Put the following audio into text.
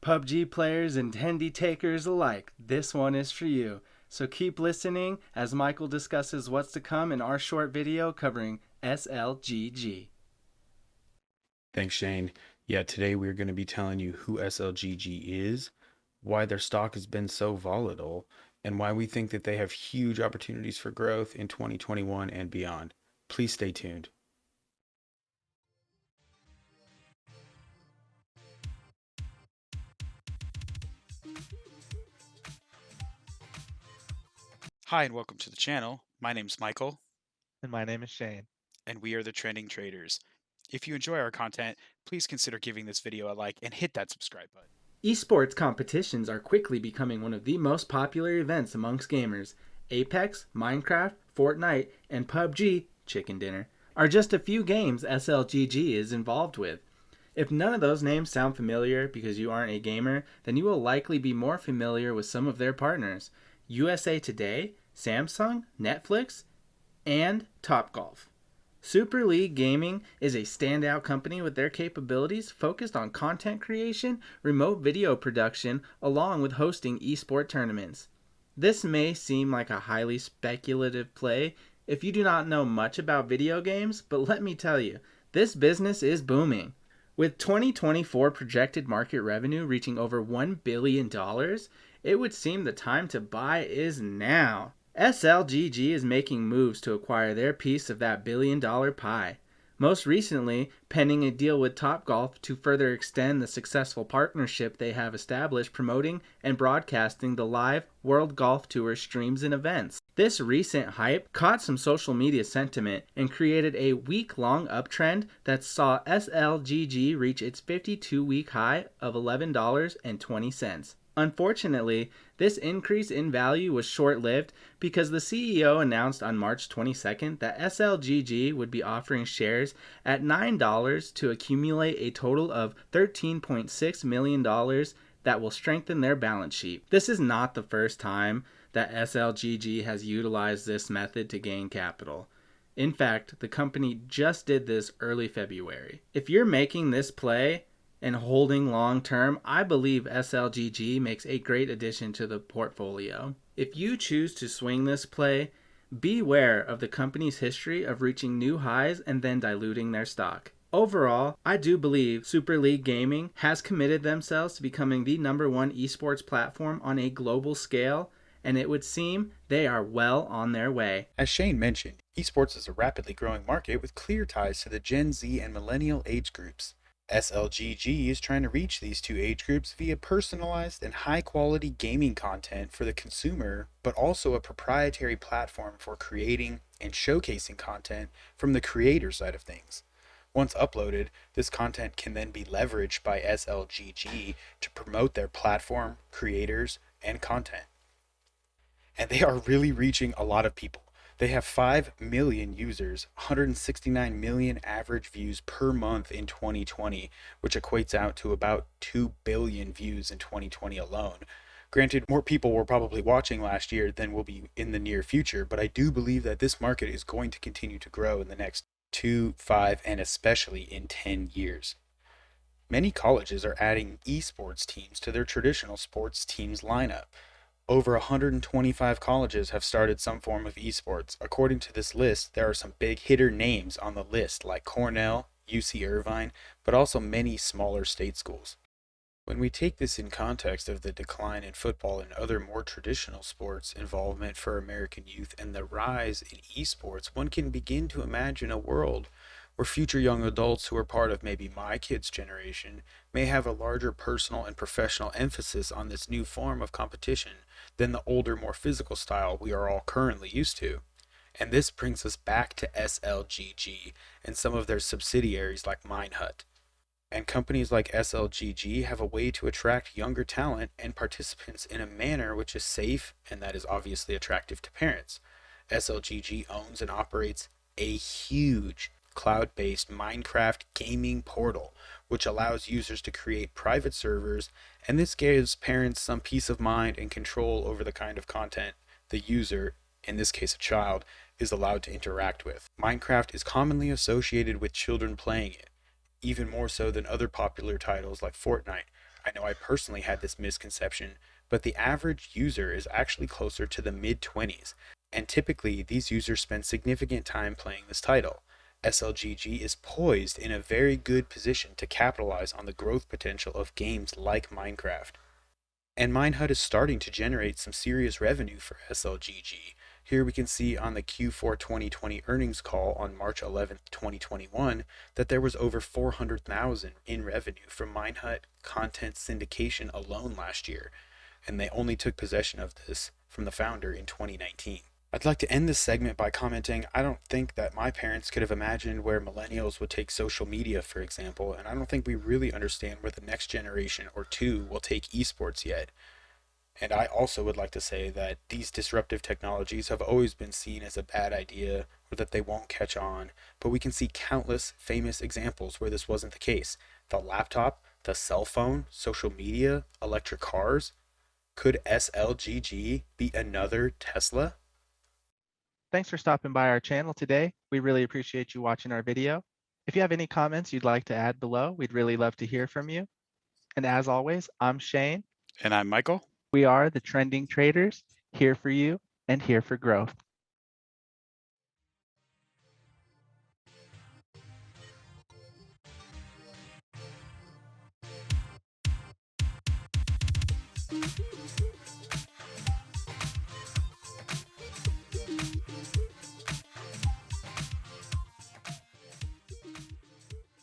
PUBG players and Tendy takers alike, this one is for you. So keep listening as Michael discusses what's to come in our short video covering SLGG. Thanks, Shane. Yeah, today we're going to be telling you who SLGG is, why their stock has been so volatile, and why we think that they have huge opportunities for growth in 2021 and beyond. Please stay tuned. Hi, and welcome to the channel. My name's Michael, And my name is Shane. and we are the Trending Traders. If you enjoy our content, please consider giving this video a like and hit that subscribe button. Esports competitions are quickly becoming one of the most popular events amongst gamers. Apex, Minecraft, Fortnite, and PUBG, Chicken Dinner, are just a few games SLGG is involved with. If none of those names sound familiar because you aren't a gamer, then you will likely be more familiar with some of their partners: USA Today, Samsung, Netflix, and Topgolf. Super League Gaming is a standout company with their capabilities focused on content creation, remote video production, along with hosting esport tournaments. This may seem like a highly speculative play if you do not know much about video games, but let me tell you, this business is booming. With 2024 projected market revenue reaching over $1 billion, it would seem the time to buy is now. SLGG is making moves to acquire their piece of that billion-dollar pie. Most recently, penning a deal with Topgolf to further extend the successful partnership they have established promoting and broadcasting the live World Golf Tour streams and events. This recent hype caught some social media sentiment and created a week-long uptrend that saw SLGG reach its 52-week high of $11.20. Unfortunately, this increase in value was short-lived because the CEO announced on March 22nd that SLGG would be offering shares at $9 to accumulate a total of $13.6 million that will strengthen their balance sheet. This is not the first time that SLGG has utilized this method to gain capital. In fact, the company just did this early February. If you're making this play and holding long term, I believe SLGG makes a great addition to the portfolio. If you choose to swing this play, beware of the company's history of reaching new highs and then diluting their stock. Overall, I do believe Super League Gaming has committed themselves to becoming the #1 esports platform on a global scale, and it would seem they are well on their way. As Shane mentioned, esports is a rapidly growing market with clear ties to the Gen Z and millennial age groups. SLGG is trying to reach these two age groups via personalized and high-quality gaming content for the consumer, but also a proprietary platform for creating and showcasing content from the creator side of things. Once uploaded, this content can then be leveraged by SLGG to promote their platform, creators, and content. And they are really reaching a lot of people. They have 5 million users, 169 million average views per month in 2020, which equates out to about 2 billion views in 2020 alone. Granted, more people were probably watching last year than will be in the near future, but I do believe that this market is going to continue to grow in the next 2, 5, and especially in 10 years. Many colleges are adding esports teams to their traditional sports teams lineup. Over 125 colleges have started some form of esports. According to this list, there are some big hitter names on the list like Cornell, UC Irvine, but also many smaller state schools. When we take this in context of the decline in football and other more traditional sports involvement for American youth and the rise in esports, one can begin to imagine a world where future young adults who are part of maybe my kids' generation may have a larger personal and professional emphasis on this new form of competition than the older, more physical style we are all currently used to. And this brings us back to SLGG and some of their subsidiaries like Minehut. And companies like SLGG have a way to attract younger talent and participants in a manner which is safe and that is obviously attractive to parents. SLGG owns and operates a huge cloud-based Minecraft gaming portal, which allows users to create private servers, and this gives parents some peace of mind and control over the kind of content the user, in this case a child, is allowed to interact with. Minecraft is commonly associated with children playing it, even more so than other popular titles like Fortnite. I know I personally had this misconception, but the average user is actually closer to the mid 20s, and typically these users spend significant time playing this title. SLGG is poised in a very good position to capitalize on the growth potential of games like Minecraft. And Minehut is starting to generate some serious revenue for SLGG. Here we can see on the Q4 2020 earnings call on March 11th, 2021, that there was over 400,000 in revenue from Minehut content syndication alone last year, and they only took possession of this from the founder in 2019. I'd like to end this segment by commenting I don't think that my parents could have imagined where millennials would take social media, for example, and I don't think we really understand where the next generation or two will take esports yet. And I also would like to say that these disruptive technologies have always been seen as a bad idea or that they won't catch on, but we can see countless famous examples where this wasn't the case. The laptop, the cell phone, social media, electric cars. Could SLGG be another Tesla? Thanks for stopping by our channel today. We really appreciate you watching our video. If you have any comments you'd like to add below, we'd really love to hear from you. And as always, I'm Shane. And I'm Michael. We are the Trending Traders, here for you and here for growth.